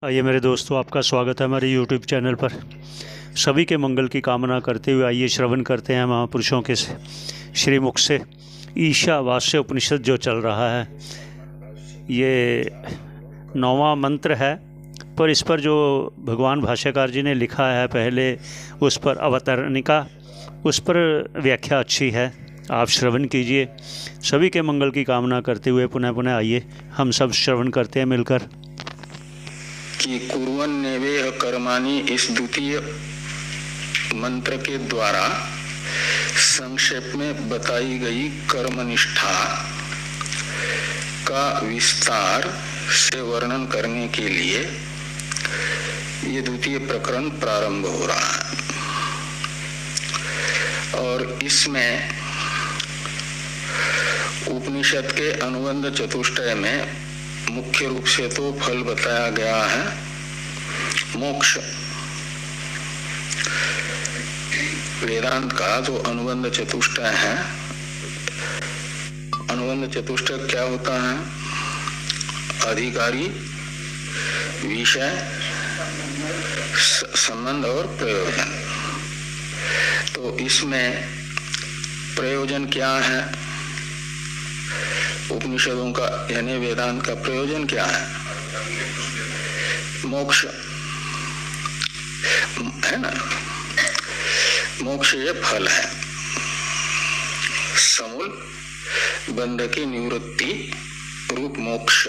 आइए मेरे दोस्तों, आपका स्वागत है हमारे YouTube चैनल पर। सभी के मंगल की कामना करते हुए आइए श्रवण करते हैं महापुरुषों के श्रीमुख से ईशावास्य उपनिषद जो चल रहा है। ये 9वां मंत्र है, पर इस पर जो भगवान भाष्यकार जी ने लिखा है पहले, उस पर अवतरणिका, उस पर व्याख्या अच्छी है, आप श्रवण कीजिए। सभी के मंगल की कामना करते हुए पुनः पुनः आइए हम सब श्रवण करते हैं मिलकर। कि कुर्वन्नेवेह कर्माणि इस द्वितीय मंत्र के द्वारा संक्षेप में बताई गई कर्मनिष्ठा का विस्तार से वर्णन करने के लिए ये द्वितीय प्रकरण प्रारंभ हो रहा है। और इसमें उपनिषद के अनुबंध चतुष्टय में मुख्य रूप से तो फल बताया गया है मोक्ष। वेदांत का जो अनुबंध चतुष्टय है, अनुबंध चतुष्टय क्या होता है? अधिकारी, विषय, संबंध और प्रयोजन। तो इसमें प्रयोजन क्या है उपनिषदों का, यानी वेदांत का प्रयोजन क्या है? मोक्ष है ना। मोक्ष ये फल है, समूल बंध की निवृत्ति रूप मोक्ष,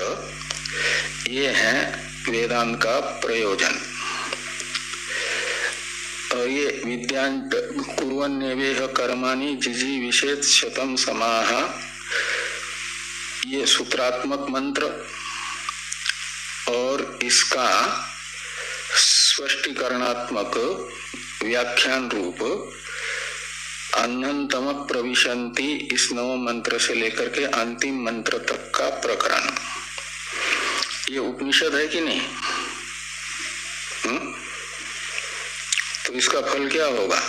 ये है वेदांत का प्रयोजन। और ये विद्यांत कुर्वन्नेवेह कर्माणि जिजी विशेष शतम समाह, ये सूत्रात्मक मंत्र और इसका स्पष्टीकरणात्मक व्याख्यान रूप अनंतम प्रविशन्ति, इस 9 मंत्र से लेकर के अंतिम मंत्र तक का प्रकरण, ये उपनिषद है कि नहीं? तो इसका फल क्या होगा?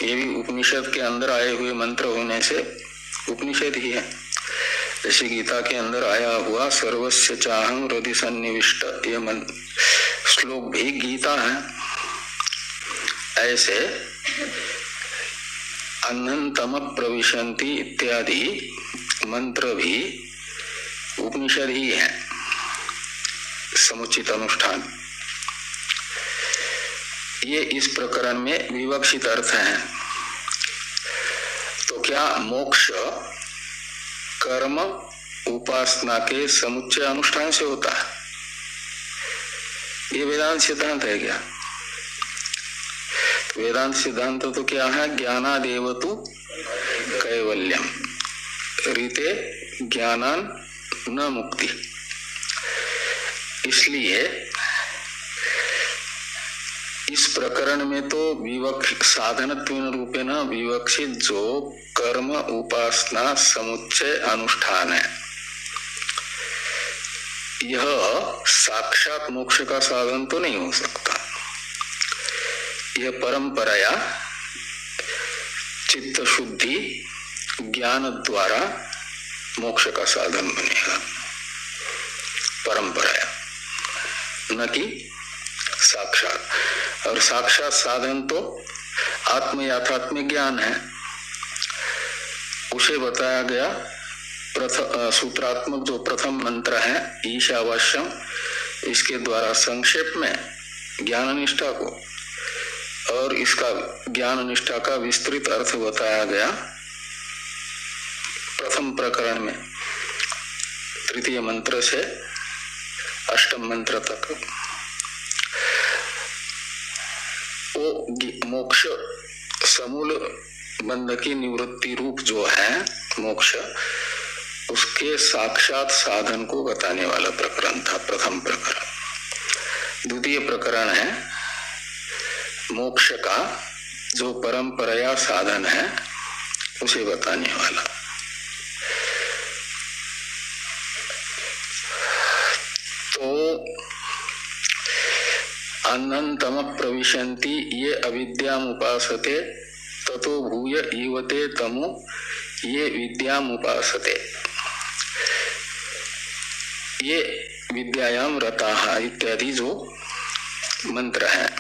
ये भी उपनिषद के अंदर आए हुए मंत्र होने से उपनिषद ही है। जैसे गीता के अंदर आया हुआ सर्वस्य चाहं हृदि सन्निविष्ट, ये श्लोक भी गीता है। ऐसे अनंतम प्रविशन्ति इत्यादि मंत्र भी उपनिषद ही है, समुचित अनुष्ठान। ये इस प्रकरण में विवक्षित अर्थ है। तो क्या मोक्ष कर्म उपासना के समुच्चय अनुष्ठान से होता है? ये वेदांत सिद्धांत है क्या? तो वेदांत सिद्धांत तो क्या है? ज्ञानादेव तु कैवल्यम रीते ज्ञानान न मुक्ति। इसलिए इस प्रकरण में तो साधनत्वेन रूपेण विवक्षित जो कर्म उपासना समुच्चय अनुष्ठान है, यह साक्षात मोक्ष का साधन तो नहीं हो सकता। यह परंपराया चित्त शुद्धि ज्ञान द्वारा मोक्ष का साधन बनेगा, परंपराया, न कि साक्षात। और साक्षात साधन तो आत्म याथात्म्य ज्ञान है, उसे बताया गया सूत्रात्मक जो प्रथम मंत्र है ईशावास्यम, इसके द्वारा संक्षेप में ज्ञान निष्ठा को और इसका ज्ञान निष्ठा का विस्तृत अर्थ बताया गया प्रथम प्रकरण में, तृतीय मंत्र से अष्टम मंत्र तक। वो मोक्ष समूल बंध की निवृत्ति रूप जो है मोक्ष, उसके साक्षात साधन को बताने वाला प्रकरण था प्रथम प्रकरण। द्वितीय प्रकरण है मोक्ष का जो परंपराया साधन है उसे बताने वाला। तो अनंतम प्रविशन्ति ये अविद्याम उपासते ततो भूय ईवते तमु ये विद्याम उपासते। ये विद्यायाम रताः इत्यादि जो मंत्र हैं,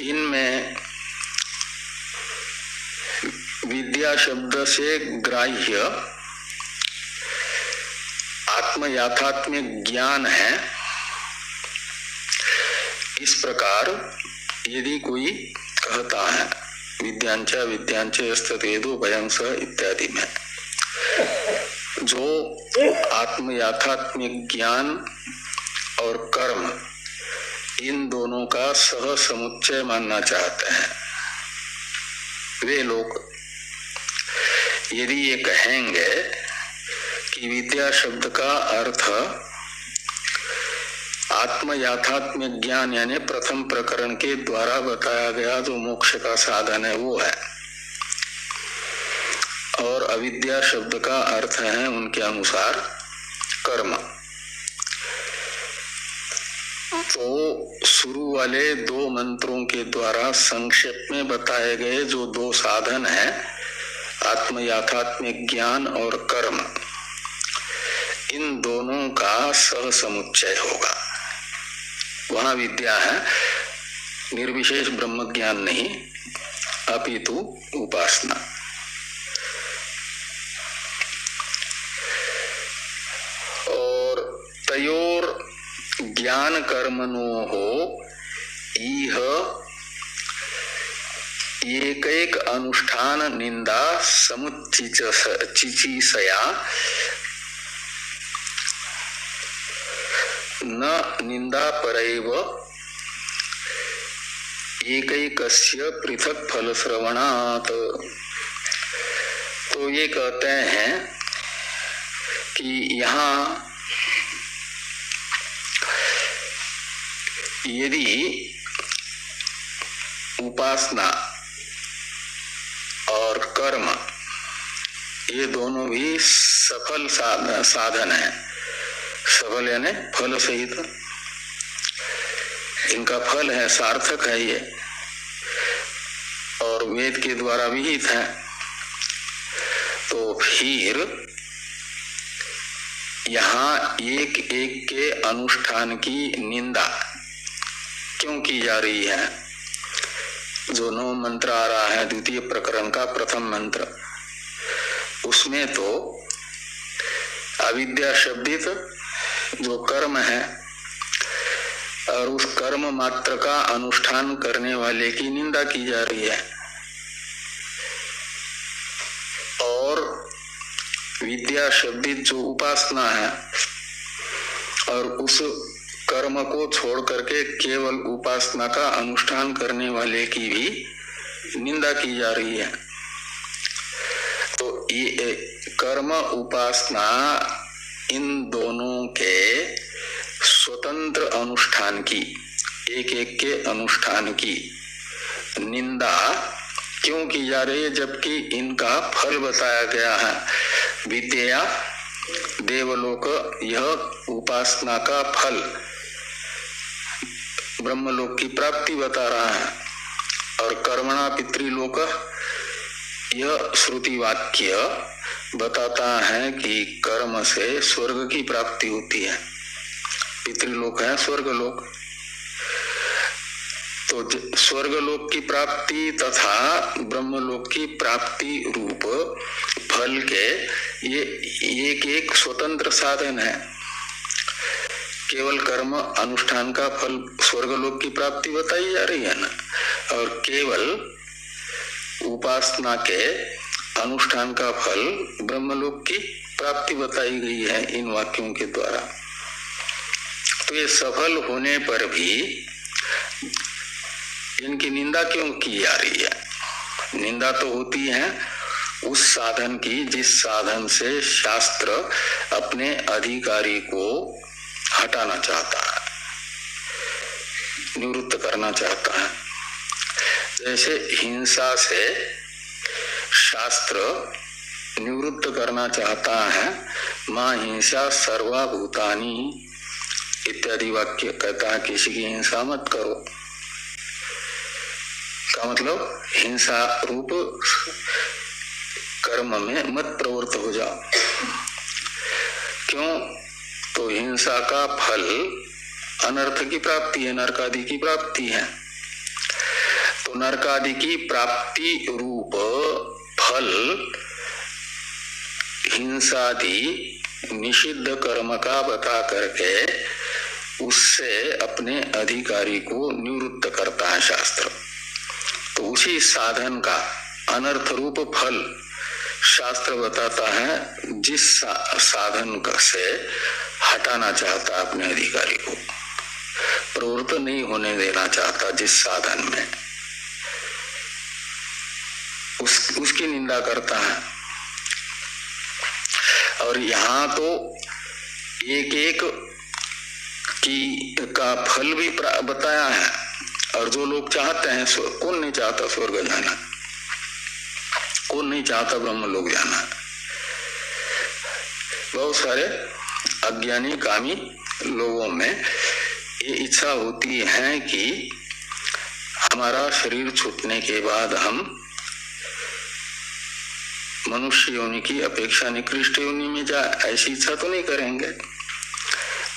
इनमें विद्या शब्द से ग्राह्य आत्म याथात्म्य ज्ञान है। इस प्रकार यदि कोई कहता है विद्यांच विद्यांच यस्तवेदो भयं स इत्यादि में, जो आत्म याथात्म्य ज्ञान और कर्म इन दोनों का सह समुच्चय मानना चाहते हैं, वे लोग यदि ये कहेंगे कि विद्या शब्द का अर्थ आत्म याथात्म्य ज्ञान यानी प्रथम प्रकरण के द्वारा बताया गया जो मोक्ष का साधन है वो है, और अविद्या शब्द का अर्थ है उनके अनुसार कर्म, तो शुरू वाले दो मंत्रों के द्वारा संक्षेप में बताए गए जो दो साधन हैं, आत्म याथात्म्य ज्ञान और कर्म, इन दोनों का सह समुच्चय होगा। वहां विद्या है, निर्विशेष ब्रह्म ज्ञान नहीं अपितु उपासना। और तयोर ज्ञान कर्मणोः इह एकैक अनुष्ठान निंदा समुच्चिचिसया न निंदा परैव एकैकस्य पृथक फल श्रवणात्। तो ये कहते हैं कि यहाँ यदि उपासना और कर्म ये दोनों भी सफल साधन है, सफल यानी फल सहित, इनका फल है, सार्थक है ये, और वेद के द्वारा विहित है, तो फिर यहाँ एक एक के अनुष्ठान की निंदा क्यों की जा रही है? जो 9 मंत्र आ रहा है द्वितीय प्रकरण का प्रथम मंत्र, उसमें तो अविद्या शब्दित जो कर्म है और उस कर्म मात्र का अनुष्ठान करने वाले की निंदा की जा रही है, और विद्या शब्दित जो उपासना है और उस कर्म को छोड़ करके केवल उपासना का अनुष्ठान करने वाले की भी निंदा की जा रही है। तो ये कर्म उपासना इन दोनों के स्वतंत्र अनुष्ठान की, एक एक के अनुष्ठान की निंदा क्यों की जा रही है, जबकि इनका फल बताया गया है। विद्या देवलोक, यह उपासना का फल ब्रह्मलोक की प्राप्ति बता रहा है, और कर्मणा पितृलोक, यह श्रुति वाक्य बताता है कि कर्म से स्वर्ग की प्राप्ति होती है। पितृलोक है स्वर्गलोक, तो स्वर्गलोक की प्राप्ति तथा ब्रह्मलोक की प्राप्ति रूप फल के ये एक एक स्वतंत्र साधन है। केवल कर्म अनुष्ठान का फल स्वर्गलोक की प्राप्ति बताई जा रही है ना, और केवल उपासना के अनुष्ठान का फल ब्रह्मलोक की प्राप्ति बताई गई है इन वाक्यों के द्वारा। तो ये सफल होने पर भी इनकी निंदा क्यों की जा रही है? निंदा तो होती है उस साधन की जिस साधन से शास्त्र अपने अधिकारी को हटाना चाहता है, निवृत्त करना चाहता है। जैसे हिंसा से शास्त्र निवृत्त करना चाहता है, मां हिंसा सर्वभूतानि इत्यादि वाक्य कहता है किसी की हिंसा मत करो, का मतलब हिंसा रूप कर्म में मत प्रवृत्त हो जाओ। क्यों? तो हिंसा का फल अनर्थ की प्राप्ति है, नरक आदि की प्राप्ति है। तो नरक आदि की प्राप्ति रूप फल हिंसादि निषिद्ध कर्म का बता करके उससे अपने अधिकारी को निवृत्त करता है शास्त्र। तो उसी साधन का अनर्थ रूप फल शास्त्र बताता है, जिस साधन से हटाना चाहता है अपने अधिकारी को, प्रवृत्त नहीं होने देना चाहता जिस साधन में, उसकी निंदा करता है। और यहाँ तो एक एक की का फल भी बताया है। और जो लोग चाहते हैं, कौन नहीं चाहता स्वर्ग जाना, कौन नहीं चाहता ब्रह्म लोक जाना। बहुत सारे अज्ञानी कामी लोगों में ये इच्छा होती है कि हमारा शरीर छूटने के बाद हम मनुष्य योनि की अपेक्षा निकृष्ट योनि में जाए, ऐसी इच्छा तो नहीं करेंगे।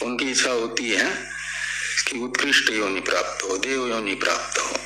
उनकी इच्छा होती है कि उत्कृष्ट योनि प्राप्त हो, देव योनि प्राप्त हो।